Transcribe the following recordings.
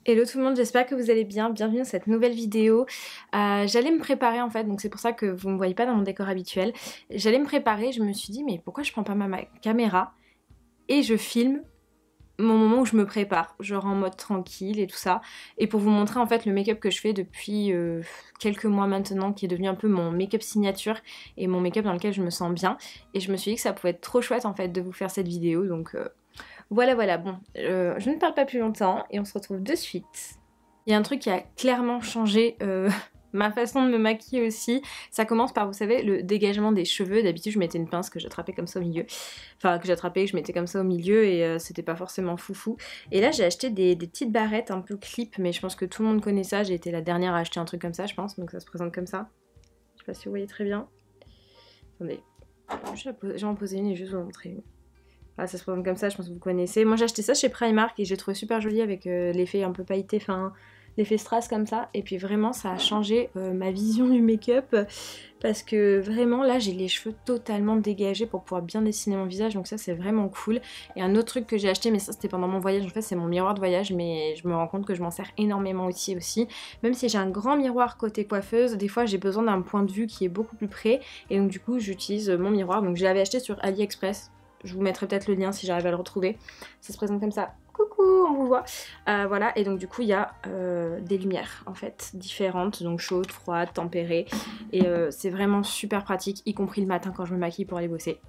Hello tout le monde, j'espère que vous allez bien, bienvenue dans cette nouvelle vidéo. J'allais me préparer en fait, donc c'est pour ça que vous ne me voyez pas dans mon décor habituel. J'allais me préparer, je me suis dit mais pourquoi je prends pas ma caméra et je filme mon moment où je me prépare, genre en mode tranquille et tout ça. Et pour vous montrer en fait le make-up que je fais depuis quelques mois maintenant, qui est devenu un peu mon make-up signature et mon make-up dans lequel je me sens bien. Et je me suis dit que ça pouvait être trop chouette en fait de vous faire cette vidéo, donc... Voilà, bon, je ne parle pas plus longtemps et on se retrouve de suite. Il y a un truc qui a clairement changé ma façon de me maquiller aussi. Ça commence par, vous savez, le dégagement des cheveux. D'habitude, je mettais une pince que j'attrapais comme ça au milieu. Enfin, que j'attrapais, que je mettais comme ça au milieu et c'était pas forcément foufou. Et là, j'ai acheté des petites barrettes un peu clip, mais je pense que tout le monde connaît ça. J'ai été la dernière à acheter un truc comme ça, je pense. Donc ça se présente comme ça. Je sais pas si vous voyez très bien. Attendez, j'ai en posé une et juste vous montrer une. Ah, ça se présente comme ça, je pense que vous connaissez. Moi j'ai acheté ça chez Primark et j'ai trouvé super joli avec l'effet un peu pailleté, enfin l'effet strass comme ça. Et puis vraiment ça a changé ma vision du make-up parce que vraiment là j'ai les cheveux totalement dégagés pour pouvoir bien dessiner mon visage, donc ça c'est vraiment cool. Et un autre truc que j'ai acheté, mais ça c'était pendant mon voyage, en fait c'est mon miroir de voyage, mais je me rends compte que je m'en sers énormément aussi. Même si j'ai un grand miroir côté coiffeuse, des fois j'ai besoin d'un point de vue qui est beaucoup plus près et donc du coup j'utilise mon miroir. Donc je l'avais acheté sur AliExpress. Je vous mettrai peut-être le lien si j'arrive à le retrouver. Ça se présente comme ça. Coucou, on vous voit. Voilà, et donc du coup il y a des lumières en fait différentes, donc chaudes, froides, tempérées. Et c'est vraiment super pratique, y compris le matin quand je me maquille pour aller bosser.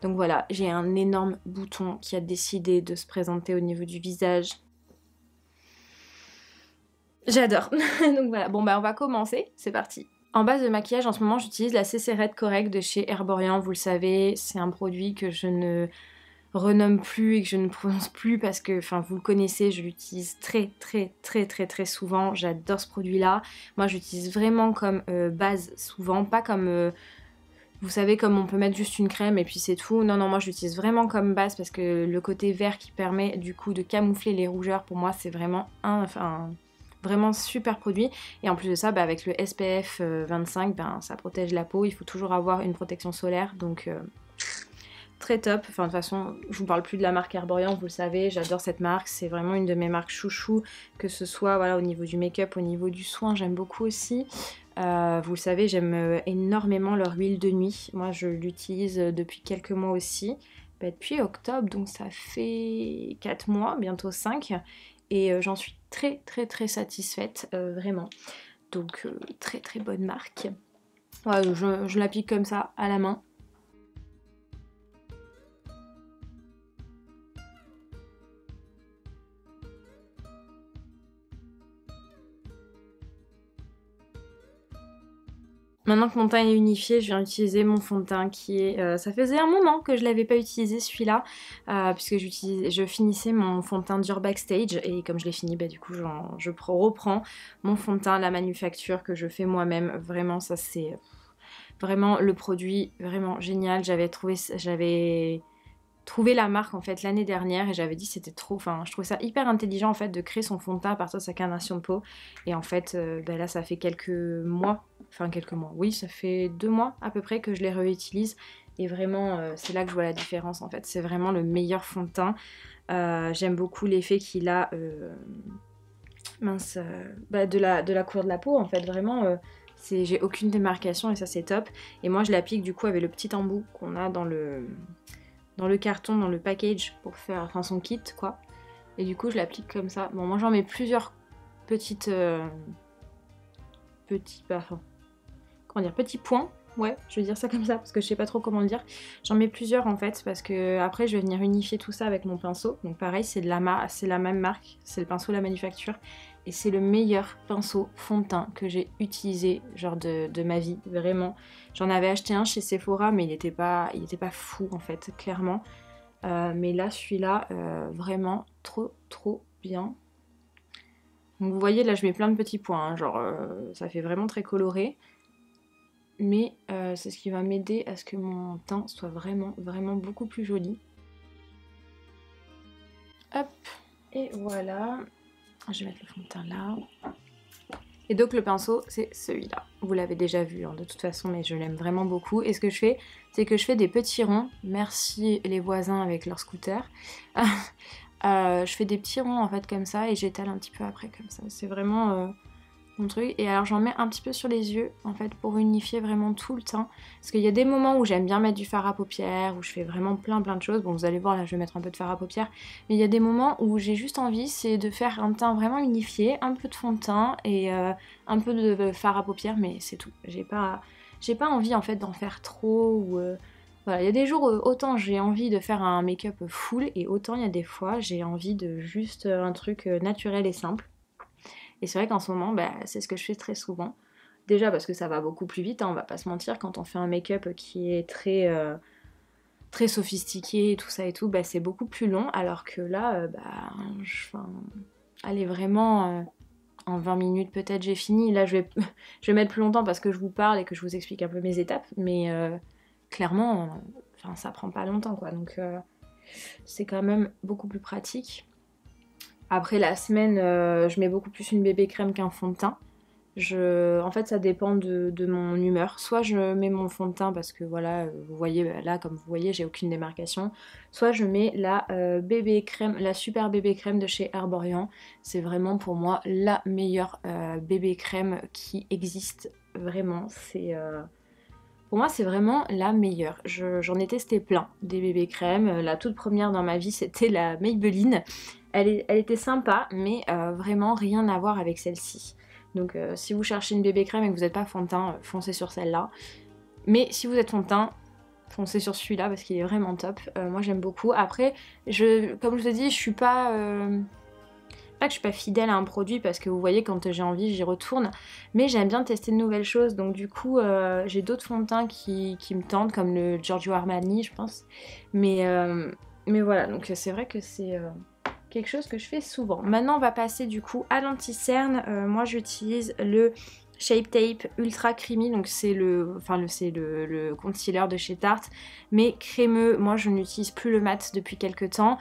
Donc voilà, j'ai un énorme bouton qui a décidé de se présenter au niveau du visage. J'adore. Donc voilà, bon bah on va commencer, c'est parti. En base de maquillage, en ce moment, j'utilise la CC Red Correct de chez Herborian. Vous le savez, c'est un produit que je ne renomme plus et que je ne prononce plus parce que, enfin, vous le connaissez, je l'utilise très souvent. J'adore ce produit-là. Moi, j'utilise vraiment comme base souvent, pas comme... vous savez, comme on peut mettre juste une crème et puis c'est tout. Non, moi je l'utilise vraiment comme base parce que le côté vert qui permet du coup de camoufler les rougeurs, pour moi, c'est vraiment vraiment super produit. Et en plus de ça, avec le SPF 25, ça protège la peau. Il faut toujours avoir une protection solaire, donc très top. Enfin, de toute façon, je vous parle plus de la marque Herborian, vous le savez, j'adore cette marque. C'est vraiment une de mes marques chouchou, que ce soit voilà, au niveau du make-up, au niveau du soin, j'aime beaucoup aussi. Vous le savez, j'aime énormément leur huile de nuit. Moi, je l'utilise depuis quelques mois aussi. Depuis octobre, donc ça fait 4 mois, bientôt 5. Et j'en suis très satisfaite, vraiment. Donc très bonne marque. Ouais, je l'applique comme ça, à la main. Maintenant que mon teint est unifié, je viens utiliser mon fond de teint qui est... ça faisait un moment que je l'avais pas utilisé celui-là, puisque je finissais mon fond de teint Dior Backstage, et comme je l'ai fini, du coup je reprends mon fond de teint, la manufacture que je fais moi-même. Vraiment, ça c'est vraiment le produit vraiment génial. J'avais trouvé la marque en fait l'année dernière et j'avais dit c'était trop, enfin je trouvais ça hyper intelligent en fait de créer son fond de teint à partir de sa carnation de peau. Et en fait là ça fait quelques mois, oui, ça fait 2 mois à peu près que je les réutilise et vraiment c'est là que je vois la différence en fait. C'est vraiment le meilleur fond de teint. J'aime beaucoup l'effet qu'il a de la couleur de la peau en fait, vraiment j'ai aucune démarcation et ça c'est top. Et moi je l'applique du coup avec le petit embout qu'on a dans le carton, dans le package pour faire, enfin son kit quoi. Et du coup je l'applique comme ça. Bon, moi j'en mets plusieurs petits points. Ouais, je vais dire ça comme ça parce que je sais pas trop comment le dire. J'en mets plusieurs en fait parce que après je vais venir unifier tout ça avec mon pinceau. Donc pareil, c'est la même marque, c'est le pinceau La Manufacture. Et c'est le meilleur pinceau fond de teint que j'ai utilisé genre de ma vie, vraiment. J'en avais acheté un chez Sephora mais il était pas fou en fait, clairement. Mais là, celui-là, vraiment trop bien. Donc vous voyez, là je mets plein de petits points, hein, genre ça fait vraiment très coloré. Mais c'est ce qui va m'aider à ce que mon teint soit vraiment beaucoup plus joli. Hop, et voilà. Je vais mettre le fond de teint là. Et donc le pinceau, c'est celui-là. Vous l'avez déjà vu hein, de toute façon, mais je l'aime vraiment beaucoup. Et ce que je fais, c'est que je fais des petits ronds. Merci les voisins avec leur scooter. Je fais des petits ronds en fait comme ça et j'étale un petit peu après comme ça. C'est vraiment mon truc. Et alors j'en mets un petit peu sur les yeux en fait pour unifier vraiment tout le teint. Parce qu'il y a des moments où j'aime bien mettre du fard à paupières, où je fais vraiment plein de choses. Bon vous allez voir là je vais mettre un peu de fard à paupières. Mais il y a des moments où j'ai juste envie c'est de faire un teint vraiment unifié, un peu de fond de teint et un peu de fard à paupières mais c'est tout. J'ai pas envie en fait d'en faire trop ou... Voilà, il y a des jours autant j'ai envie de faire un make-up full et autant il y a des fois j'ai envie de juste un truc naturel et simple. Et c'est vrai qu'en ce moment, bah, c'est ce que je fais très souvent. Déjà parce que ça va beaucoup plus vite, hein, on va pas se mentir, quand on fait un make-up qui est très sophistiqué et tout ça et tout, bah, c'est beaucoup plus long, alors que là, allez vraiment, en 20 minutes peut-être j'ai fini. Là je vais mettre plus longtemps parce que je vous parle et que je vous explique un peu mes étapes, mais clairement, ça prend pas longtemps quoi, donc c'est quand même beaucoup plus pratique. Après la semaine, je mets beaucoup plus une bébé crème qu'un fond de teint. En fait ça dépend de mon humeur. Soit je mets mon fond de teint parce que voilà, vous voyez là comme vous voyez j'ai aucune démarcation. Soit je mets la bébé crème, la super bébé crème de chez Herborian. C'est vraiment pour moi la meilleure bébé crème qui existe. Vraiment, pour moi c'est vraiment la meilleure. J'en ai testé plein des bébés crèmes. La toute première dans ma vie c'était la Maybelline. Elle était sympa mais vraiment rien à voir avec celle-ci. Donc si vous cherchez une bébé crème et que vous n'êtes pas fond de teint, foncez sur celle-là. Mais si vous êtes fond de teint, foncez sur celui-là parce qu'il est vraiment top. Moi j'aime beaucoup. Après, comme je vous ai dit, je suis pas que je suis pas fidèle à un produit parce que vous voyez quand j'ai envie j'y retourne. Mais j'aime bien tester de nouvelles choses. Donc du coup j'ai d'autres fonds de teint qui me tentent comme le Giorgio Armani je pense. Mais voilà, donc c'est vrai que c'est... quelque chose que je fais souvent. Maintenant on va passer du coup à l'anti-cerne. Moi j'utilise le Shape Tape Ultra Creamy, donc c'est le concealer de chez Tarte, mais crémeux. Moi je n'utilise plus le mat depuis quelques temps.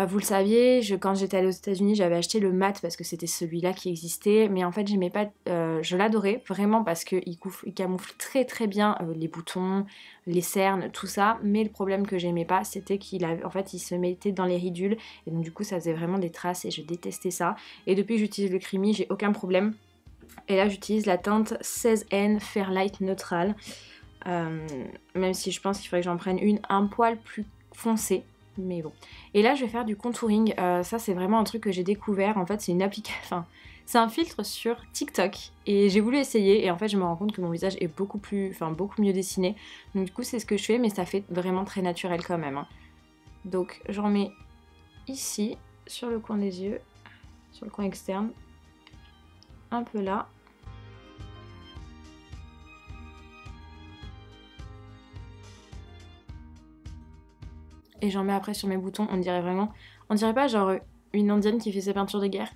Vous le saviez, quand j'étais allée aux États-Unis, j'avais acheté le mat parce que c'était celui-là qui existait, mais en fait j'aimais pas, je l'adorais vraiment parce qu'il camoufle très très bien les boutons, les cernes, tout ça. Mais le problème que j'aimais pas, c'était il se mettait dans les ridules et donc du coup ça faisait vraiment des traces et je détestais ça. Et depuis que j'utilise le creamy, j'ai aucun problème. Et là j'utilise la teinte 16N Fairlight Neutral, même si je pense qu'il faudrait que j'en prenne une un poil plus foncée. Mais bon. Et là je vais faire du contouring. Ça c'est vraiment un truc que j'ai découvert. En fait c'est une application, c'est un filtre sur TikTok et j'ai voulu essayer et en fait je me rends compte que mon visage est beaucoup mieux dessiné. Donc du coup c'est ce que je fais mais ça fait vraiment très naturel quand même, hein. Donc j'en mets ici sur le coin des yeux, sur le coin externe, un peu là. Et j'en mets après sur mes boutons, on dirait pas genre une indienne qui fait ses peintures de guerre.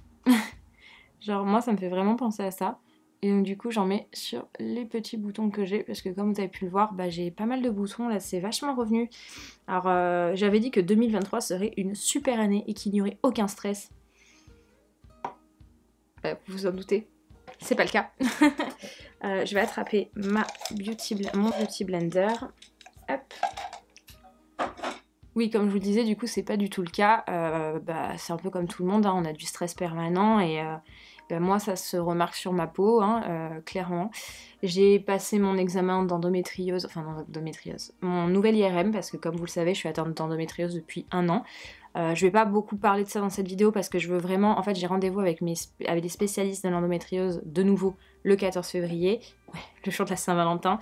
Genre moi ça me fait vraiment penser à ça. Et donc du coup j'en mets sur les petits boutons que j'ai, parce que comme vous avez pu le voir, bah, j'ai pas mal de boutons, là c'est vachement revenu. Alors j'avais dit que 2023 serait une super année et qu'il n'y aurait aucun stress. Vous vous en doutez, c'est pas le cas. Je vais attraper mon Beauty Blender. Hop. Oui, comme je vous le disais, du coup, c'est pas du tout le cas. C'est un peu comme tout le monde, hein, on a du stress permanent et moi, ça se remarque sur ma peau, hein, clairement. J'ai passé mon examen d'endométriose, mon nouvel IRM, parce que comme vous le savez, je suis atteinte d'endométriose depuis 1 an. Je vais pas beaucoup parler de ça dans cette vidéo parce que je veux vraiment... En fait, j'ai rendez-vous avec des spécialistes de l'endométriose, de nouveau, le 14 février, ouais, le jour de la Saint-Valentin,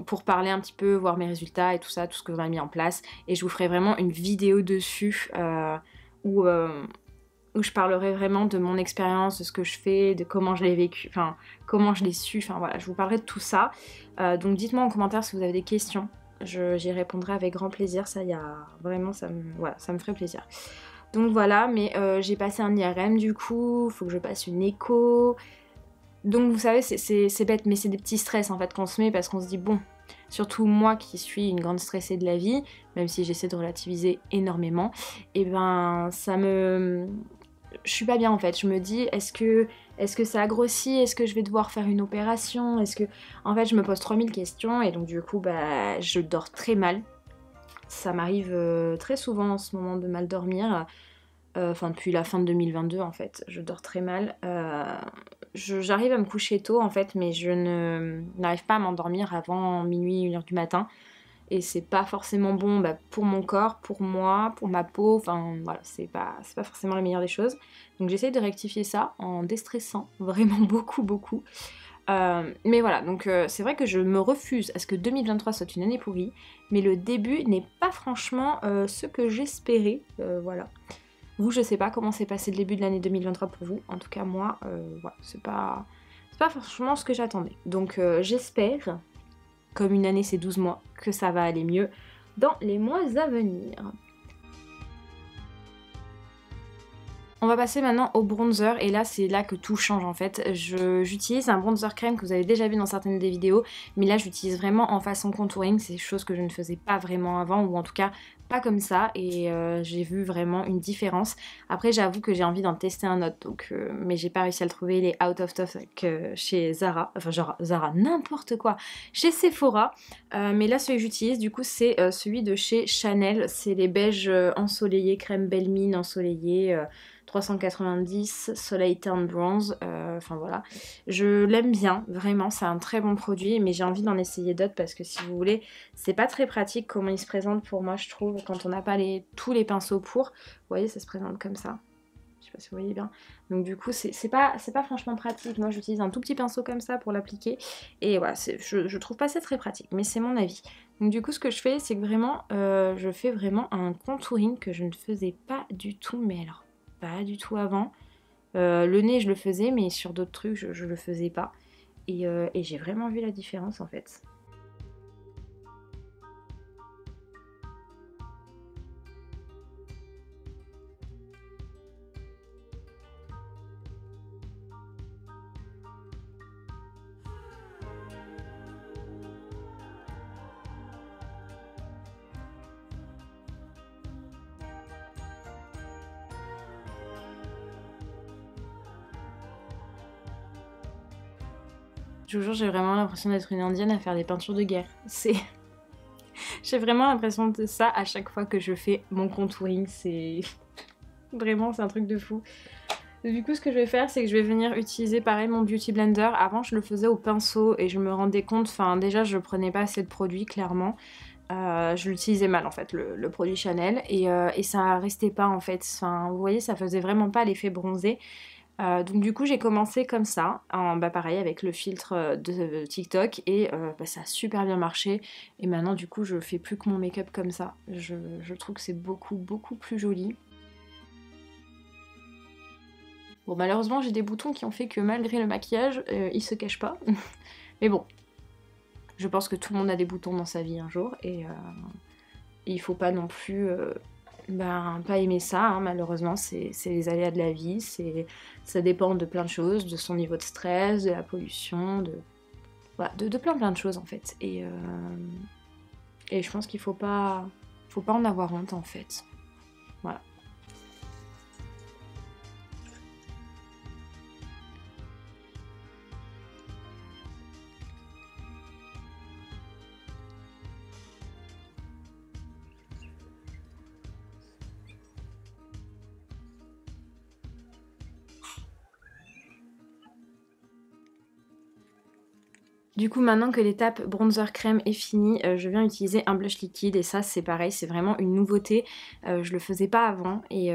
pour parler un petit peu, voir mes résultats et tout ça, tout ce que l'on a mis en place. Et je vous ferai vraiment une vidéo dessus où je parlerai vraiment de mon expérience, de ce que je fais, de comment je l'ai vécu, enfin, comment je l'ai su, enfin voilà, je vous parlerai de tout ça. Donc dites-moi en commentaire si vous avez des questions. J'y répondrai avec grand plaisir, ça me ferait plaisir. Donc voilà, mais j'ai passé un IRM du coup, faut que je passe une écho. Donc vous savez, c'est bête, mais c'est des petits stress en fait qu'on se met parce qu'on se dit bon, surtout moi qui suis une grande stressée de la vie, même si j'essaie de relativiser énormément, et ben je suis pas bien en fait, je me dis est-ce que ça a grossi, est-ce que je vais devoir faire une opération, en fait je me pose 3000 questions et donc du coup bah je dors très mal. Ça m'arrive très souvent en ce moment de mal dormir. Enfin depuis la fin de 2022 en fait, je dors très mal. J'arrive à me coucher tôt en fait, mais n'arrive pas à m'endormir avant minuit, 1h du matin. Et c'est pas forcément bon pour mon corps, pour moi, pour ma peau, enfin voilà, c'est pas forcément la meilleure des choses. Donc j'essaye de rectifier ça en déstressant vraiment beaucoup. Mais voilà, donc c'est vrai que je me refuse à ce que 2023 soit une année pourrie, mais le début n'est pas franchement ce que j'espérais, voilà. Vous, je sais pas comment s'est passé le début de l'année 2023 pour vous, en tout cas moi, voilà, c'est pas franchement ce que j'attendais. Donc j'espère, comme une année c'est 12 mois, que ça va aller mieux dans les mois à venir. On va passer maintenant au bronzer et là c'est là que tout change en fait. J'utilise un bronzer crème que vous avez déjà vu dans certaines des vidéos, mais là j'utilise vraiment en façon contouring, c'est chose que je ne faisais pas vraiment avant, ou en tout cas pas comme ça, et j'ai vu vraiment une différence. Après j'avoue que j'ai envie d'en tester un autre, donc, mais j'ai pas réussi à le trouver, il est out of stock chez Zara, enfin genre Zara n'importe quoi, chez Sephora, mais là celui que j'utilise du coup c'est celui de chez Chanel, c'est les beiges ensoleillés, crème belle mine ensoleillée, 390 Soleil Turn Bronze, enfin voilà. Je l'aime bien, vraiment, c'est un très bon produit, mais j'ai envie d'en essayer d'autres parce que si vous voulez, c'est pas très pratique comment il se présente pour moi, je trouve, quand on n'a pas tous les pinceaux pour. Vous voyez, ça se présente comme ça. Je sais pas si vous voyez bien. Donc du coup, c'est pas franchement pratique. Moi, j'utilise un tout petit pinceau comme ça pour l'appliquer. Et voilà, je trouve pas ça très pratique, mais c'est mon avis. Donc du coup, ce que je fais, c'est que vraiment, je fais vraiment un contouring que je ne faisais pas du tout, mais alors pas du tout avant. Le nez je le faisais mais sur d'autres trucs je le faisais pas. Et j'ai vraiment vu la différence en fait. Je vous jure, j'ai vraiment l'impression d'être une indienne à faire des peintures de guerre. J'ai vraiment l'impression de ça à chaque fois que je fais mon contouring, c'est... Vraiment, c'est un truc de fou. Du coup, ce que je vais faire, c'est que je vais venir utiliser pareil mon Beauty Blender. Avant, je le faisais au pinceau et je me rendais compte, enfin déjà, je prenais pas assez de produits, clairement. Je l'utilisais mal en fait, le produit Chanel, et ça restait pas en fait. Enfin, vous voyez, ça faisait vraiment pas l'effet bronzé. Donc du coup j'ai commencé comme ça, pareil avec le filtre de TikTok, et ça a super bien marché, et maintenant du coup je fais plus que mon make-up comme ça. Je trouve que c'est beaucoup plus joli. Bon, malheureusement j'ai des boutons qui ont fait que malgré le maquillage, ils se cachent pas. Mais bon, je pense que tout le monde a des boutons dans sa vie un jour, et il faut pas non plus... pas aimer ça, hein, malheureusement, c'est les aléas de la vie, ça dépend de plein de choses, de son niveau de stress, de la pollution, voilà, de plein de choses en fait. Et je pense qu'il faut pas en avoir honte en fait. Voilà. Du coup, maintenant que l'étape bronzer crème est finie, je viens utiliser un blush liquide, et ça c'est pareil, c'est vraiment une nouveauté. Je le faisais pas avant, et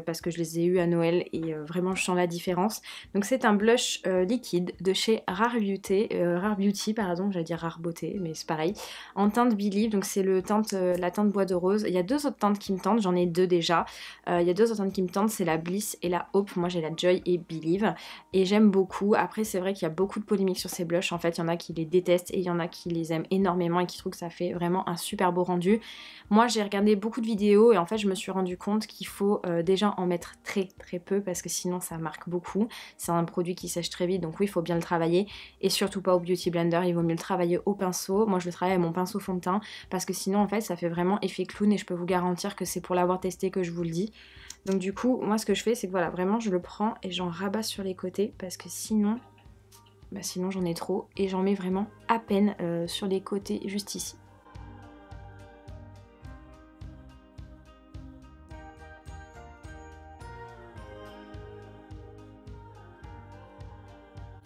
parce que je les ai eus à Noël, et vraiment je sens la différence. Donc c'est un blush liquide de chez Rare Beauty, pardon, j'allais dire Rare Beauté, mais c'est pareil, en teinte Believe. Donc c'est la teinte bois de rose. Il y a deux autres teintes qui me tentent, j'en ai deux déjà. Il y a deux autres teintes qui me tentent, c'est la Bliss et la Hope. Moi j'ai la Joy et Believe, et j'aime beaucoup. Après c'est vrai qu'il y a beaucoup de polémiques sur ces blushs, en fait il y en a qui les détestent et il y en a qui les aiment énormément et qui trouvent que ça fait vraiment un super beau rendu. Moi j'ai regardé beaucoup de vidéos et en fait je me suis rendu compte qu'il faut déjà en mettre très peu, parce que sinon ça marque beaucoup. C'est un produit qui sèche très vite, donc oui il faut bien le travailler, et surtout pas au Beauty Blender, il vaut mieux le travailler au pinceau. Moi je le travaille avec mon pinceau fond de teint, parce que sinon en fait ça fait vraiment effet clown, et je peux vous garantir que c'est pour l'avoir testé que je vous le dis. Donc du coup moi ce que je fais c'est que voilà, vraiment je le prends et j'en rabats sur les côtés, parce que sinon j'en ai trop, et j'en mets vraiment à peine sur les côtés juste ici.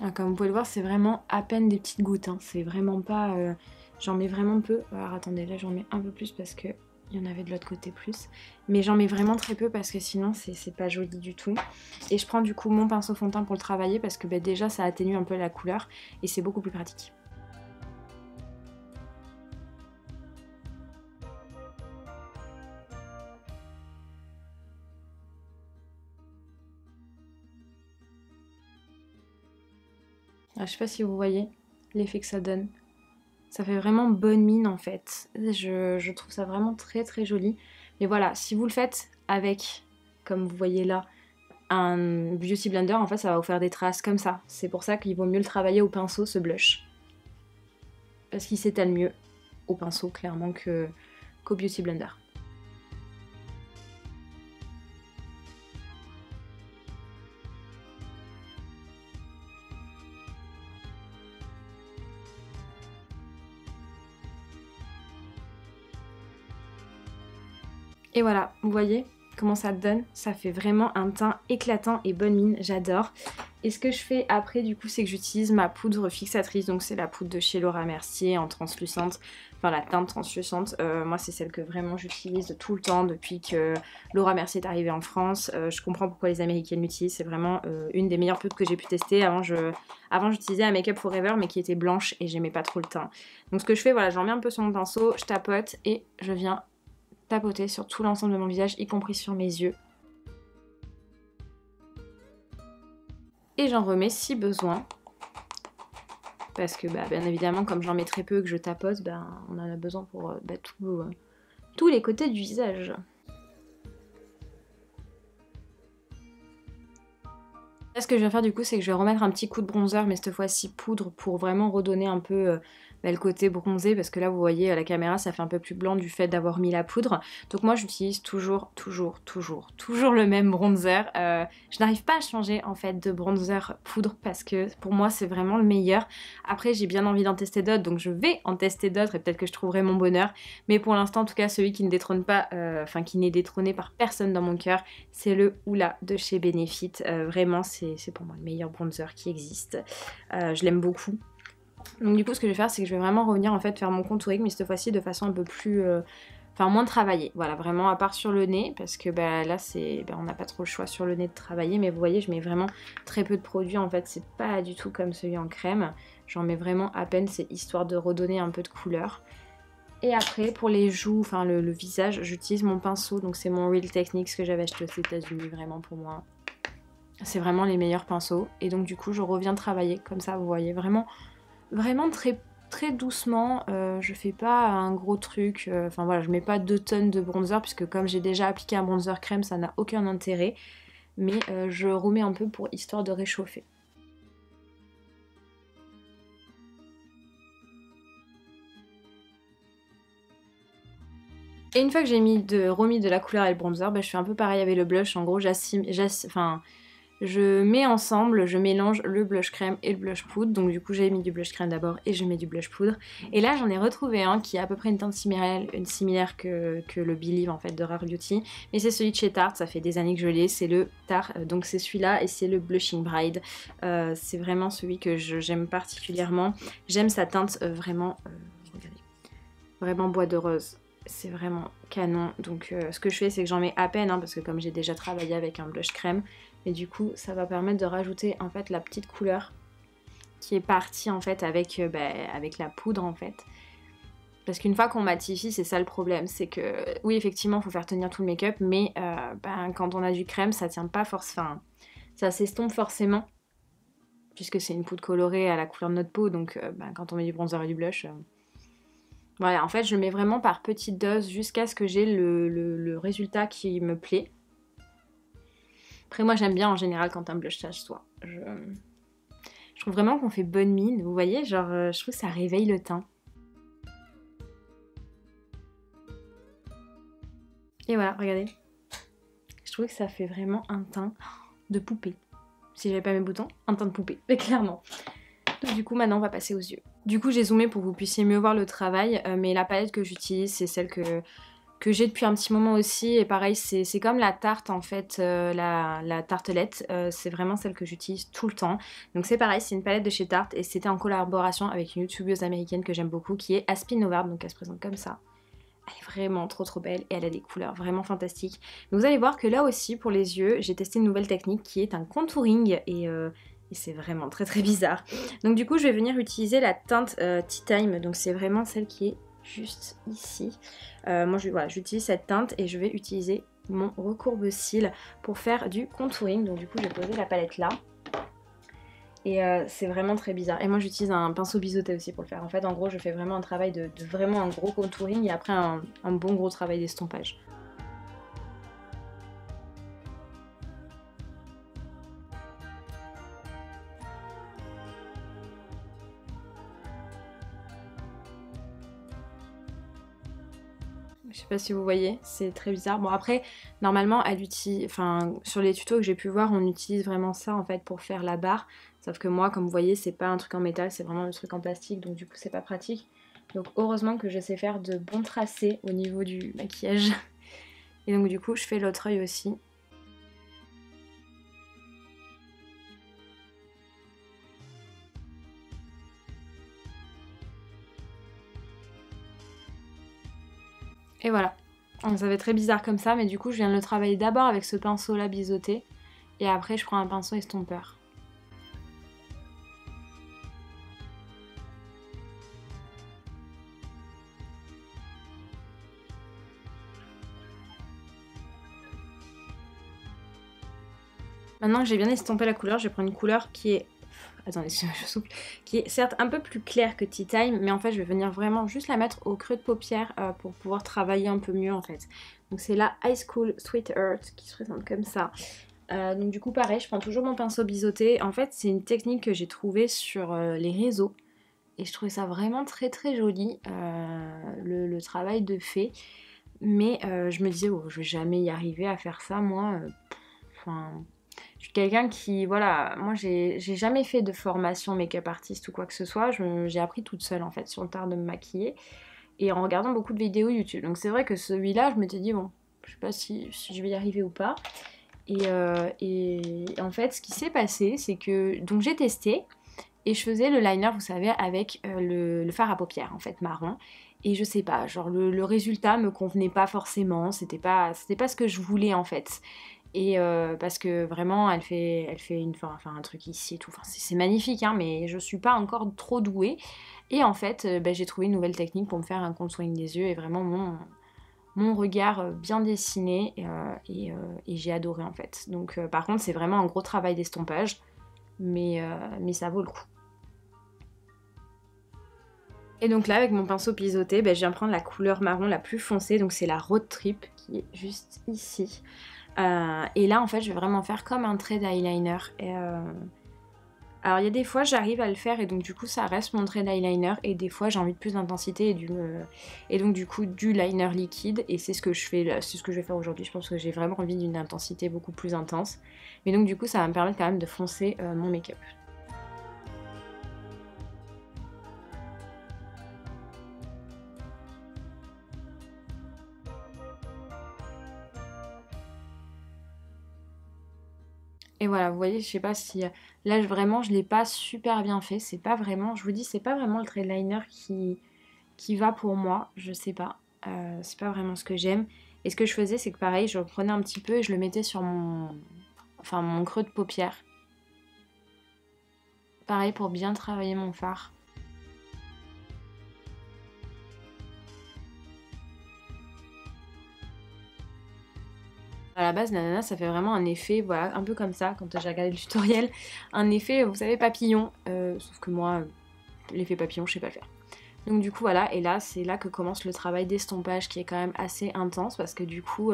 Ah, comme vous pouvez le voir, c'est vraiment à peine des petites gouttes, hein. C'est vraiment pas... j'en mets vraiment peu. Alors attendez, là j'en mets un peu plus parce que il y en avait de l'autre côté plus. Mais j'en mets vraiment très peu parce que sinon c'est pas joli du tout. Et je prends du coup mon pinceau fond de teint pour le travailler parce que déjà ça atténue un peu la couleur et c'est beaucoup plus pratique. Alors, je sais pas si vous voyez l'effet que ça donne. Ça fait vraiment bonne mine en fait. Je trouve ça vraiment très très joli. Mais voilà, si vous le faites avec, comme vous voyez là, un Beauty Blender, en fait ça va vous faire des traces comme ça. C'est pour ça qu'il vaut mieux le travailler au pinceau, ce blush. Parce qu'il s'étale mieux au pinceau clairement qu'au Beauty Blender. Et voilà, vous voyez comment ça donne? Ça fait vraiment un teint éclatant et bonne mine, j'adore. Et ce que je fais après du coup, c'est que j'utilise ma poudre fixatrice, donc c'est la poudre de chez Laura Mercier en translucente, enfin la teinte translucente. Moi c'est celle que vraiment j'utilise tout le temps depuis que Laura Mercier est arrivée en France. Je comprends pourquoi les Américaines l'utilisent, c'est vraiment une des meilleures poudres que j'ai pu tester. Avant j'utilisais un Make Up Forever mais qui était blanche et j'aimais pas trop le teint. Donc ce que je fais, voilà, j'en mets un peu sur mon pinceau, je tapote et je viens tapoter sur tout l'ensemble de mon visage, y compris sur mes yeux. Et j'en remets si besoin. Parce que bien évidemment, comme j'en mets très peu que je tapote, on en a besoin pour tous les côtés du visage. Là, ce que je vais faire du coup, c'est que je vais remettre un petit coup de bronzer, mais cette fois-ci poudre, pour vraiment redonner un peu le côté bronzé, parce que là, vous voyez, à la caméra, ça fait un peu plus blanc du fait d'avoir mis la poudre. Donc moi, j'utilise toujours le même bronzer. Je n'arrive pas à changer, en fait, de bronzer poudre, parce que pour moi, c'est vraiment le meilleur. Après, j'ai bien envie d'en tester d'autres, donc je vais en tester d'autres, et peut-être que je trouverai mon bonheur. Mais pour l'instant, en tout cas, celui qui ne détrône pas, qui n'est détrôné par personne dans mon cœur, c'est le Hoola de chez Benefit. Vraiment, c'est pour moi le meilleur bronzer qui existe. Je l'aime beaucoup. Donc du coup, ce que je vais faire, c'est que je vais vraiment revenir en fait faire mon contouring, mais cette fois-ci de façon un peu plus... moins travaillée. Voilà, vraiment à part sur le nez, parce que là, on n'a pas trop le choix sur le nez de travailler, mais vous voyez, je mets vraiment très peu de produits. En fait, c'est pas du tout comme celui en crème. J'en mets vraiment à peine, c'est histoire de redonner un peu de couleur. Et après, pour les joues, enfin le visage, j'utilise mon pinceau. Donc c'est mon Real Techniques que j'avais acheté aux États-Unis, vraiment pour moi. C'est vraiment les meilleurs pinceaux. Et donc du coup, je reviens travailler comme ça, vous voyez, vraiment très, très doucement. Je fais pas un gros truc. Enfin voilà, je mets pas 2 tonnes de bronzer, puisque comme j'ai déjà appliqué un bronzer crème, ça n'a aucun intérêt. Mais je remets un peu pour histoire de réchauffer. Et une fois que j'ai remis de la couleur et le bronzer, je fais un peu pareil avec le blush. En gros, je mets ensemble, je mélange le blush crème et le blush poudre. Donc du coup, j'ai mis du blush crème d'abord et je mets du blush poudre. Et là, j'en ai retrouvé un qui a à peu près une teinte similaire que le Believe en fait de Rare Beauty. Mais c'est celui de chez Tarte, ça fait des années que je l'ai, c'est le Tarte. Donc c'est celui-là et c'est le Blushing Bride. C'est vraiment celui que j'aime particulièrement. J'aime sa teinte vraiment, regardez, vraiment bois de rose. C'est vraiment canon. Donc ce que je fais, c'est que j'en mets à peine, parce que comme j'ai déjà travaillé avec un blush crème, et du coup ça va permettre de rajouter en fait la petite couleur qui est partie en fait avec la poudre en fait. Parce qu'une fois qu'on matifie, c'est ça le problème, c'est que oui effectivement il faut faire tenir tout le make-up, mais quand on a du crème, ça tient pas forcément, ça s'estompe forcément, puisque c'est une poudre colorée à la couleur de notre peau, donc quand on met du bronzer et du blush... Voilà, en fait, je le mets vraiment par petites doses jusqu'à ce que j'ai le résultat qui me plaît. Après, moi, j'aime bien en général quand un blush tâche soit. Je trouve vraiment qu'on fait bonne mine. Vous voyez, genre, je trouve que ça réveille le teint. Et voilà, regardez. Je trouve que ça fait vraiment un teint de poupée. Si j'avais pas mes boutons, un teint de poupée, mais clairement. Donc du coup maintenant on va passer aux yeux. Du coup j'ai zoomé pour que vous puissiez mieux voir le travail, mais la palette que j'utilise c'est celle que que j'ai depuis un petit moment aussi, et pareil c'est comme la tarte en fait, la tartelette, c'est vraiment celle que j'utilise tout le temps. Donc c'est pareil, c'est une palette de chez Tarte et c'était en collaboration avec une youtubeuse américaine que j'aime beaucoup qui est Aspin Novard, donc elle se présente comme ça. Elle est vraiment trop belle et elle a des couleurs vraiment fantastiques. Donc vous allez voir que là aussi pour les yeux, j'ai testé une nouvelle technique qui est un contouring et c'est vraiment très bizarre. Donc du coup je vais venir utiliser la teinte Tea Time, donc c'est vraiment celle qui est juste ici. Moi voilà, j'utilise cette teinte et je vais utiliser mon recourbe-cils pour faire du contouring. Donc du coup je vais poser la palette là. Et c'est vraiment très bizarre. Et moi j'utilise un pinceau biseauté aussi pour le faire. En fait en gros je fais vraiment un travail de vraiment un gros contouring et après un bon gros travail d'estompage. Je sais pas si vous voyez, c'est très bizarre. Bon après, normalement, elle utilise, enfin sur les tutos que j'ai pu voir, on utilise vraiment ça en fait pour faire la barre. Sauf que moi, comme vous voyez, c'est pas un truc en métal, c'est vraiment un truc en plastique, donc du coup c'est pas pratique. Donc heureusement que je sais faire de bons tracés au niveau du maquillage. Et donc du coup, je fais l'autre œil aussi. Et voilà. Ça fait très bizarre comme ça, mais du coup je viens de le travailler d'abord avec ce pinceau là biseauté. Et après je prends un pinceau estompeur. Maintenant que j'ai bien estompé la couleur, je vais prendre une couleur qui est... Attendez, je souffle. Qui est certes un peu plus claire que Tea Time, mais en fait je vais venir vraiment juste la mettre au creux de paupière pour pouvoir travailler un peu mieux en fait. Donc c'est la High School Sweetheart qui se présente comme ça. Donc du coup pareil, je prends toujours mon pinceau biseauté. En fait c'est une technique que j'ai trouvée sur les réseaux. Et je trouvais ça vraiment très joli, le travail de fait. Mais je me disais, oh, je vais jamais y arriver à faire ça moi. Enfin... Je suis quelqu'un qui, voilà, moi j'ai jamais fait de formation make-up artiste ou quoi que ce soit, j'ai appris toute seule en fait sur le tard de me maquiller et en regardant beaucoup de vidéos YouTube. Donc c'est vrai que celui-là, je m'étais dit, bon, je sais pas si je vais y arriver ou pas. Et en fait, ce qui s'est passé, c'est que, donc j'ai testé et je faisais le liner, vous savez, avec le fard à paupières en fait, marron. Et je sais pas, genre le résultat me convenait pas forcément, c'était pas ce que je voulais en fait. Et parce que vraiment elle fait un truc ici et tout, enfin, c'est magnifique hein, mais je suis pas encore trop douée. Et en fait j'ai trouvé une nouvelle technique pour me faire un contouring des yeux et vraiment mon regard bien dessiné et j'ai adoré en fait. Donc par contre c'est vraiment un gros travail d'estompage mais ça vaut le coup. Et donc là avec mon pinceau biseauté, je viens prendre la couleur marron la plus foncée, donc c'est la Road Trip qui est juste ici. Et là en fait je vais vraiment faire comme un trait d'eyeliner. Alors il y a des fois j'arrive à le faire et donc du coup ça reste mon trait d'eyeliner et des fois j'ai envie de plus d'intensité et donc du coup du liner liquide et c'est ce que je fais là, c'est ce que je vais faire aujourd'hui. Je pense que j'ai vraiment envie d'une intensité beaucoup plus intense. Mais donc du coup ça va me permettre quand même de foncer mon make-up. Et voilà, vous voyez, je sais pas si... Là, vraiment, je l'ai pas super bien fait. C'est pas vraiment... Je vous dis, c'est pas vraiment le trait de liner qui va pour moi. Je sais pas. C'est pas vraiment ce que j'aime. Et ce que je faisais, c'est que pareil, je le prenais un petit peu et je le mettais sur mon creux de paupière. Pareil, pour bien travailler mon fard. À la base, l'ananas, ça fait vraiment un effet, voilà, un peu comme ça, quand j'ai regardé le tutoriel, un effet, vous savez, papillon, sauf que moi, l'effet papillon, je sais pas le faire. Donc du coup, voilà, et là, c'est là que commence le travail d'estompage qui est quand même assez intense, parce que du coup,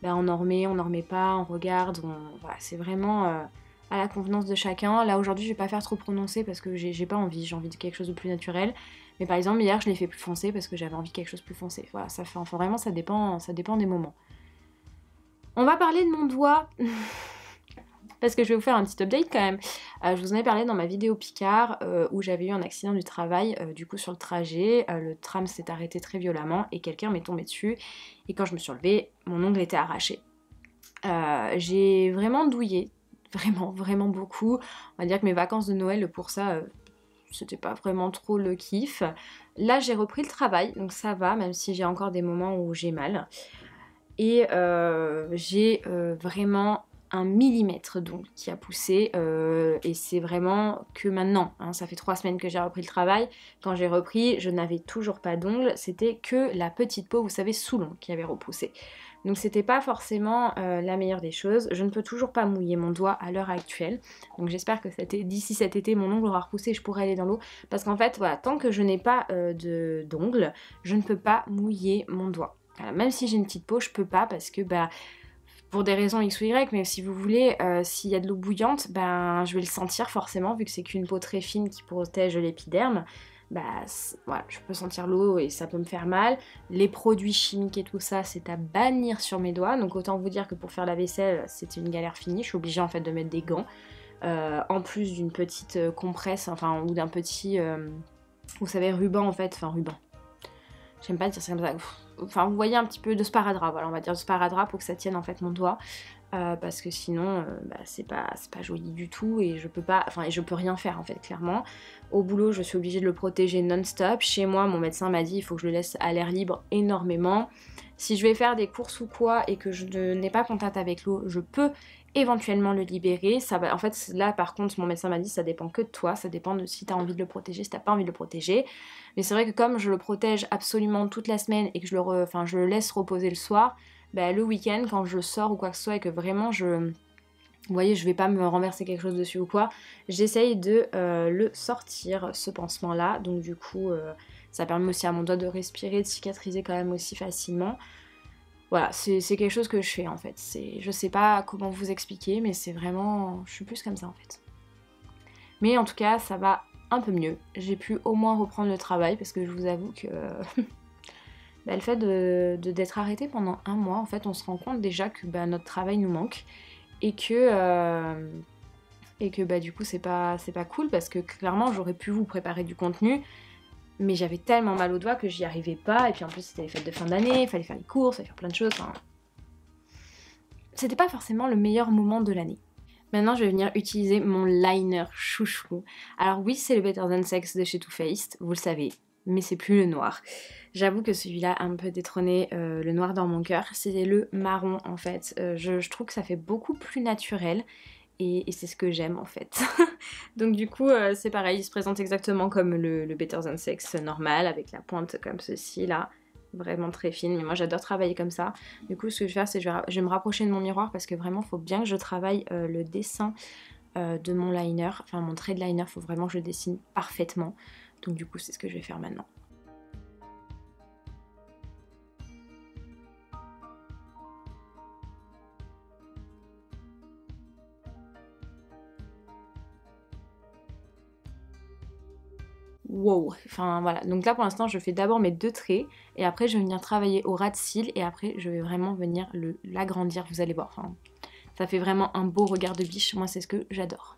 on en remet pas, on regarde, voilà, c'est vraiment à la convenance de chacun. Là, aujourd'hui, je vais pas faire trop prononcé, parce que j'ai pas envie, j'ai envie de quelque chose de plus naturel. Mais par exemple, hier, je l'ai fait plus foncé, parce que j'avais envie de quelque chose de plus foncé. Voilà, ça fait, enfin, vraiment, ça dépend des moments. On va parler de mon doigt. parce que je vais vous faire un petit update quand même. Je vous en ai parlé dans ma vidéo Picard où j'avais eu un accident du travail, du coup sur le trajet, le tram s'est arrêté très violemment et quelqu'un m'est tombé dessus et quand je me suis relevée, mon ongle était arraché. J'ai vraiment douillé, vraiment beaucoup. On va dire que mes vacances de Noël pour ça, c'était pas vraiment trop le kiff. Là j'ai repris le travail, donc ça va, même si j'ai encore des moments où j'ai mal. Et j'ai vraiment 1 millimètre d'ongle qui a poussé et c'est vraiment que maintenant, hein, ça fait 3 semaines que j'ai repris le travail. Quand j'ai repris, je n'avais toujours pas d'ongle, c'était que la petite peau, vous savez, sous l'ongle qui avait repoussé. Donc c'était pas forcément la meilleure des choses. Je ne peux toujours pas mouiller mon doigt à l'heure actuelle. Donc j'espère que d'ici cet été, mon ongle aura repoussé et je pourrai aller dans l'eau. Parce qu'en fait, voilà, tant que je n'ai pas d'ongle, je ne peux pas mouiller mon doigt. Voilà, même si j'ai une petite peau, je peux pas parce que pour des raisons X ou Y, mais si vous voulez, s'il y a de l'eau bouillante, je vais le sentir forcément, vu que c'est qu'une peau très fine qui protège l'épiderme. Voilà, je peux sentir l'eau et ça peut me faire mal. Les produits chimiques et tout ça, c'est à bannir sur mes doigts. Donc autant vous dire que pour faire la vaisselle, c'était une galère finie. Je suis obligée en fait de mettre des gants. En plus d'une petite compresse, enfin, ou d'un petit, vous savez, ruban en fait, enfin ruban. J'aime pas dire ça comme ça. Enfin, vous voyez un petit peu de sparadrap, voilà, on va dire de sparadrap pour que ça tienne en fait mon doigt. Parce que sinon, c'est pas joli du tout et je peux pas, enfin, et je peux rien faire en fait, clairement. Au boulot, je suis obligée de le protéger non-stop. Chez moi, mon médecin m'a dit il faut que je le laisse à l'air libre énormément. Si je vais faire des courses ou quoi et que je n'ai pas contact avec l'eau, je peux éventuellement le libérer. Ça va, en fait, là par contre, mon médecin m'a dit ça dépend que de toi, ça dépend de si t'as envie de le protéger, si t'as pas envie de le protéger. Mais c'est vrai que comme je le protège absolument toute la semaine et que je le laisse reposer le soir, le week-end quand je sors ou quoi que ce soit et que vraiment vous voyez, je vais pas me renverser quelque chose dessus ou quoi, j'essaye de le sortir, ce pansement-là. Donc du coup, ça permet aussi à mon doigt de respirer, de cicatriser quand même aussi facilement. Voilà, c'est quelque chose que je fais en fait. Je sais pas comment vous expliquer, mais c'est vraiment... Je suis plus comme ça en fait. Mais en tout cas, ça va un peu mieux. J'ai pu au moins reprendre le travail parce que je vous avoue que... le fait d'être arrêté pendant 1 mois, en fait, on se rend compte déjà que notre travail nous manque et que du coup c'est pas cool parce que clairement j'aurais pu vous préparer du contenu, mais j'avais tellement mal aux doigts que j'y arrivais pas. Et puis en plus c'était les fêtes de fin d'année, il fallait faire les courses, il fallait faire plein de choses. Enfin, c'était pas forcément le meilleur moment de l'année. Maintenant, je vais venir utiliser mon liner chouchou. Alors oui, c'est le Better Than Sex de chez Too Faced, vous le savez, mais c'est plus le noir. J'avoue que celui-là a un peu détrôné le noir dans mon cœur. C'est le marron en fait. Je trouve que ça fait beaucoup plus naturel et c'est ce que j'aime en fait. Donc du coup, c'est pareil, il se présente exactement comme le Better Than Sex normal, avec la pointe comme ceci là. Vraiment très fine, mais moi j'adore travailler comme ça. Du coup, ce que je vais faire, c'est que je vais me rapprocher de mon miroir parce que vraiment, il faut bien que je travaille le dessin de mon liner, enfin mon trait de liner, il faut vraiment que je le dessine parfaitement. Donc du coup, c'est ce que je vais faire maintenant. Wow, enfin voilà, donc là pour l'instant je fais d'abord mes 2 traits et après je vais venir travailler au ras de cils et après je vais vraiment venir l'agrandir, vous allez voir, enfin, ça fait vraiment un beau regard de biche, moi c'est ce que j'adore.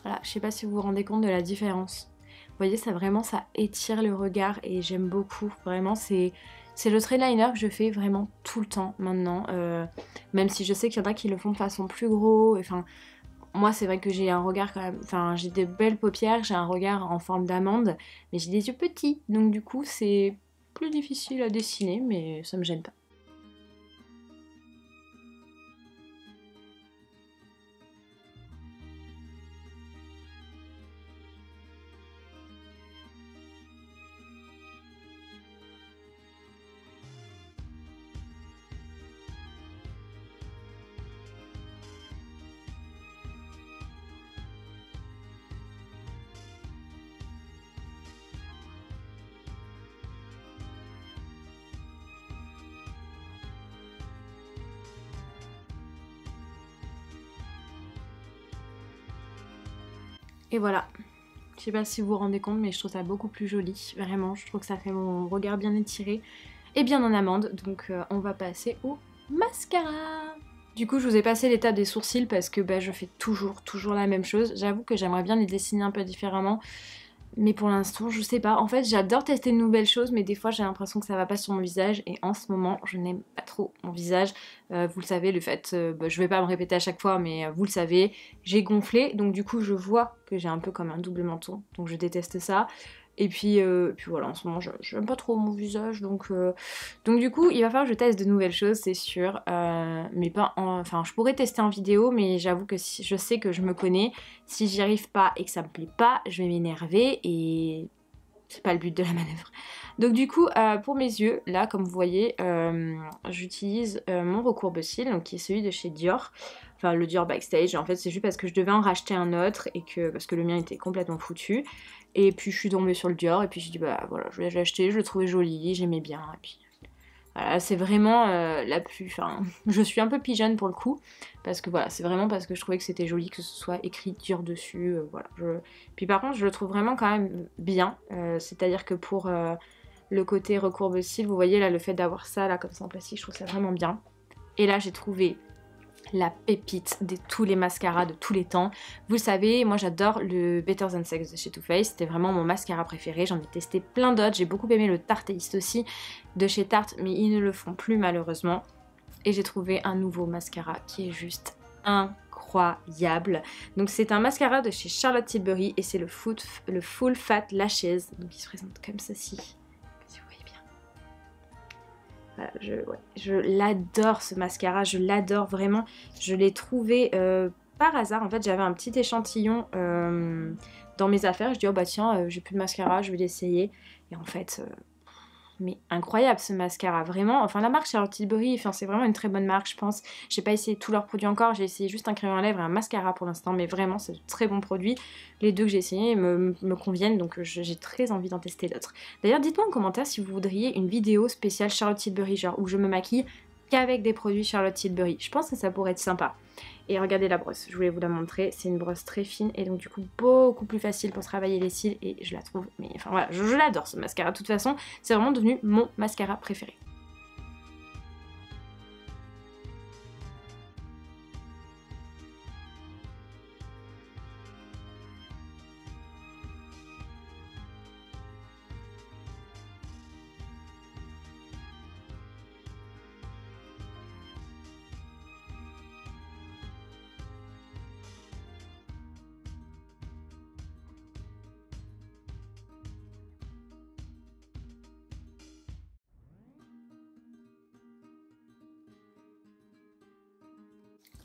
Voilà, je sais pas si vous vous rendez compte de la différence. Vous voyez, ça vraiment, ça étire le regard et j'aime beaucoup. Vraiment, c'est le trait liner que je fais vraiment tout le temps maintenant. Même si je sais qu'il y en a qui le font de façon plus gros. Enfin, moi, c'est vrai que j'ai un regard quand même... Enfin, j'ai de belles paupières, j'ai un regard en forme d'amande, mais j'ai des yeux petits. Donc du coup, c'est plus difficile à dessiner, mais ça me gêne pas. Et voilà. Je sais pas si vous vous rendez compte, mais je trouve ça beaucoup plus joli. Vraiment, je trouve que ça fait mon regard bien étiré et bien en amande. Donc on va passer au mascara. Du coup, je vous ai passé l'étape des sourcils parce que bah, je fais toujours la même chose. J'avoue que j'aimerais bien les dessiner un peu différemment. Mais pour l'instant, je sais pas. En fait, j'adore tester de nouvelles choses, mais des fois, j'ai l'impression que ça va pas sur mon visage. Et en ce moment, je n'aime pas trop mon visage. Vous le savez, le fait, bah, je vais pas me répéter à chaque fois, mais vous le savez, j'ai gonflé. Donc du coup, je vois que j'ai un peu comme un double menton. Donc je déteste ça. Et puis voilà, en ce moment, j'aime pas trop mon visage. Donc du coup, il va falloir que je teste de nouvelles choses, c'est sûr. Mais pas enfin, je pourrais tester en vidéo, mais j'avoue que si je sais que je me connais. Si j'y arrive pas et que ça me plaît pas, je vais m'énerver et c'est pas le but de la manœuvre. Donc du coup, pour mes yeux, là, comme vous voyez, j'utilise mon recourbe-cils, donc qui est celui de chez Dior. Enfin, le Dior Backstage. En fait, c'est juste parce que je devais en racheter un autre et que parce que le mien était complètement foutu. Et puis je suis tombée sur le Dior et puis j'ai dit bah voilà, je vais l'acheter, je le trouvais joli, j'aimais bien et puis voilà, c'est vraiment la plus... Enfin, je suis un peu pigeonne pour le coup, parce que voilà, c'est vraiment parce que je trouvais que c'était joli que ce soit écrit Dior dessus, voilà. Puis par contre, je le trouve vraiment quand même bien, c'est-à-dire que pour le côté recourbe-cils, vous voyez là, le fait d'avoir ça là comme ça en plastique, je trouve ça vraiment bien. Et là, j'ai trouvé la pépite de tous les mascaras de tous les temps. Vous le savez, moi j'adore le Better Than Sex de chez Too Faced, c'était vraiment mon mascara préféré, j'en ai testé plein d'autres, j'ai beaucoup aimé le Tarteist aussi de chez Tarte, mais ils ne le font plus malheureusement. Et j'ai trouvé un nouveau mascara qui est juste incroyable. Donc c'est un mascara de chez Charlotte Tilbury et c'est le Full Fat Lashes, donc il se présente comme ceci. Voilà, je l'adore ce mascara, je l'adore vraiment. Je l'ai trouvé par hasard. En fait, j'avais un petit échantillon dans mes affaires. Je dis, oh bah tiens, j'ai plus de mascara, je vais l'essayer. Et en fait, mais incroyable ce mascara, vraiment. Enfin, la marque Charlotte Tilbury, enfin, c'est vraiment une très bonne marque, je pense. J'ai pas essayé tous leurs produits encore, j'ai essayé juste un crayon à lèvres et un mascara pour l'instant, mais vraiment, c'est de très bons produits. Les deux que j'ai essayés me conviennent, donc j'ai très envie d'en tester d'autres. D'ailleurs, dites-moi en commentaire si vous voudriez une vidéo spéciale Charlotte Tilbury, genre où je me maquille qu'avec des produits Charlotte Tilbury. Je pense que ça pourrait être sympa. Et regardez la brosse, je voulais vous la montrer, c'est une brosse très fine et donc du coup beaucoup plus facile pour travailler les cils et je la trouve, mais enfin voilà, je l'adore ce mascara de toute façon, c'est vraiment devenu mon mascara préféré.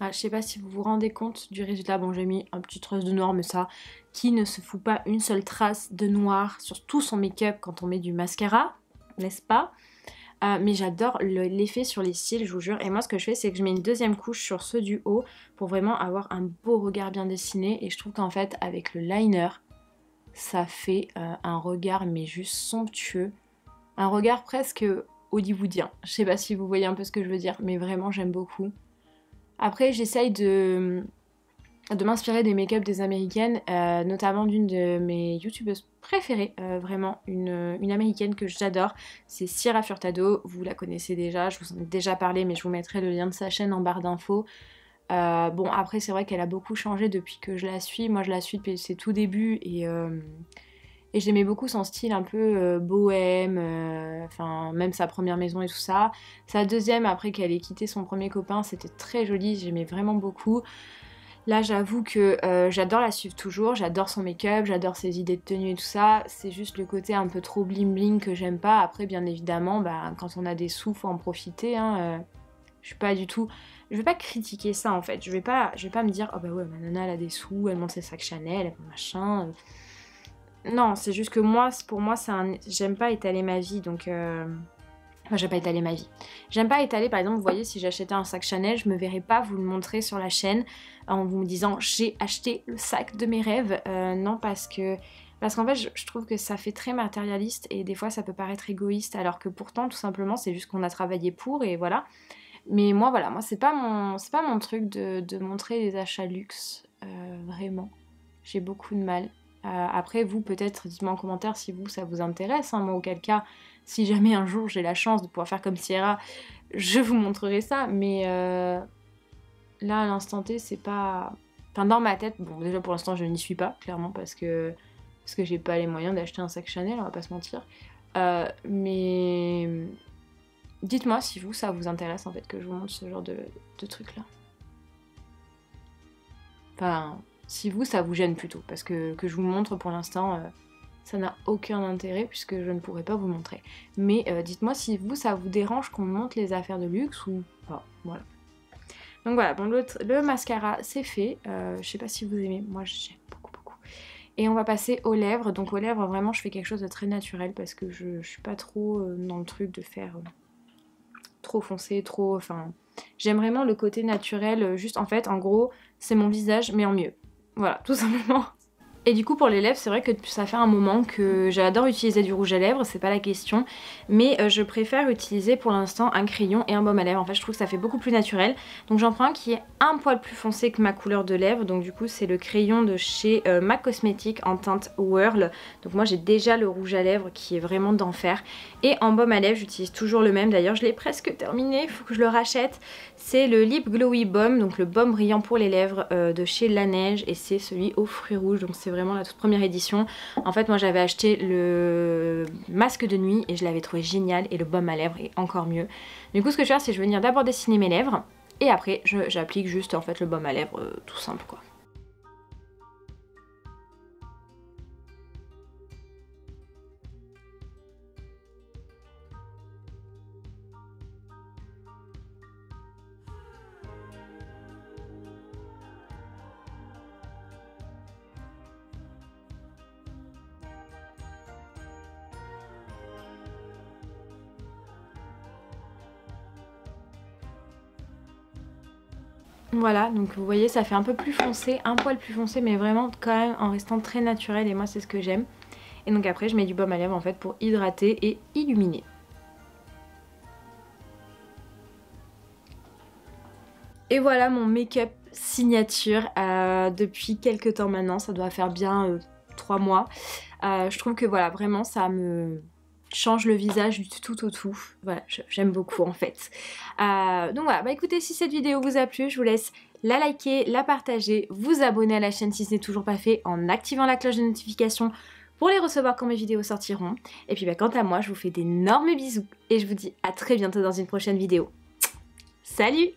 Ah, je sais pas si vous vous rendez compte du résultat. Bon, j'ai mis un petit trace de noir, mais ça, qui ne se fout pas une seule trace de noir sur tout son make-up quand on met du mascara, n'est-ce pas? Mais j'adore l'effet sur les cils, je vous jure. Et moi, ce que je fais, c'est que je mets une deuxième couche sur ceux du haut pour vraiment avoir un beau regard bien dessiné. Et je trouve qu'en fait, avec le liner, ça fait un regard, mais juste somptueux. Un regard presque hollywoodien. Je sais pas si vous voyez un peu ce que je veux dire, mais vraiment, j'aime beaucoup. Après, j'essaye de m'inspirer des make-up des américaines, notamment d'une de mes youtubeuses préférées, vraiment une américaine que j'adore, c'est Sierra Furtado, vous la connaissez déjà, je vous en ai déjà parlé mais je vous mettrai le lien de sa chaîne en barre d'infos. Bon après c'est vrai qu'elle a beaucoup changé depuis que je la suis, moi je la suis depuis ses tout débuts et j'aimais beaucoup son style un peu bohème, enfin même sa première maison et tout ça. Sa deuxième après qu'elle ait quitté son premier copain, c'était très joli, j'aimais vraiment beaucoup. Là j'avoue que j'adore la suivre toujours, j'adore son make-up, j'adore ses idées de tenue et tout ça, c'est juste le côté un peu trop bling bling que j'aime pas. Après bien évidemment, bah, quand on a des sous faut en profiter, hein, je suis pas du tout... Je vais pas critiquer ça en fait, je vais pas me dire oh bah ouais ma nana elle a des sous, elle monte ses sacs Chanel, elle machin... Non, c'est juste que moi, pour moi, j'aime pas étaler ma vie, donc... Enfin, j'aime pas étaler ma vie. J'aime pas étaler, par exemple, vous voyez, si j'achetais un sac Chanel, je me verrais pas vous le montrer sur la chaîne en vous me disant j'ai acheté le sac de mes rêves. Non, parce qu'en fait, je trouve que ça fait très matérialiste et des fois, ça peut paraître égoïste, alors que pourtant, tout simplement, c'est juste qu'on a travaillé pour et voilà. Mais moi, voilà, moi, c'est pas mon truc de montrer des achats luxe, vraiment. j'ai beaucoup de mal. Après vous peut-être dites-moi en commentaire si vous ça vous intéresse, hein. Moi auquel cas si jamais un jour j'ai la chance de pouvoir faire comme Sierra, je vous montrerai ça, mais là à l'instant T c'est pas... Enfin dans ma tête, bon déjà pour l'instant je n'y suis pas clairement parce que j'ai pas les moyens d'acheter un sac Chanel, on va pas se mentir. Mais dites-moi si vous ça vous intéresse en fait que je vous montre ce genre de truc là. Enfin, si vous ça vous gêne plutôt, parce que je vous montre pour l'instant, ça n'a aucun intérêt puisque je ne pourrai pas vous montrer. Mais dites-moi si vous ça vous dérange qu'on montre les affaires de luxe ou pas, voilà. Donc voilà, bon le mascara c'est fait, je sais pas si vous aimez, moi j'aime beaucoup. Et on va passer aux lèvres, donc aux lèvres vraiment je fais quelque chose de très naturel parce que je suis pas trop dans le truc de faire trop foncé, trop... Enfin, j'aime vraiment le côté naturel, juste en fait, en gros, c'est mon visage, mais en mieux. Voilà, tout simplement. Et du coup pour les lèvres c'est vrai que ça fait un moment que j'adore utiliser du rouge à lèvres, c'est pas la question, mais je préfère utiliser pour l'instant un crayon et un baume à lèvres. En fait je trouve que ça fait beaucoup plus naturel, donc j'en prends un qui est un poil plus foncé que ma couleur de lèvres, donc du coup c'est le crayon de chez MAC Cosmetics en teinte Whirl. Donc moi j'ai déjà le rouge à lèvres qui est vraiment d'enfer, et en baume à lèvres j'utilise toujours le même, d'ailleurs je l'ai presque terminé, il faut que je le rachète. C'est le Lip Glowy Balm, donc le baume brillant pour les lèvres de chez Laneige, et c'est celui aux fruits rouges, donc c'est vraiment la toute première édition. En fait moi j'avais acheté le masque de nuit et je l'avais trouvé génial, et le baume à lèvres est encore mieux. Du coup ce que je vais faire c'est que je vais venir d'abord dessiner mes lèvres et après j'applique juste en fait le baume à lèvres tout simple quoi. Voilà, donc vous voyez ça fait un peu plus foncé, un poil plus foncé, mais vraiment quand même en restant très naturel, et moi c'est ce que j'aime. Et donc après je mets du baume à lèvres en fait pour hydrater et illuminer. Et voilà mon make-up signature depuis quelques temps maintenant, ça doit faire bien 3 mois. Je trouve que voilà, vraiment ça me change le visage du tout au tout. Voilà, j'aime beaucoup en fait. Donc voilà, bah écoutez, si cette vidéo vous a plu, je vous laisse la liker, la partager, vous abonner à la chaîne si ce n'est toujours pas fait en activant la cloche de notification pour les recevoir quand mes vidéos sortiront. Et puis bah, quant à moi, je vous fais d'énormes bisous et je vous dis à très bientôt dans une prochaine vidéo. Salut!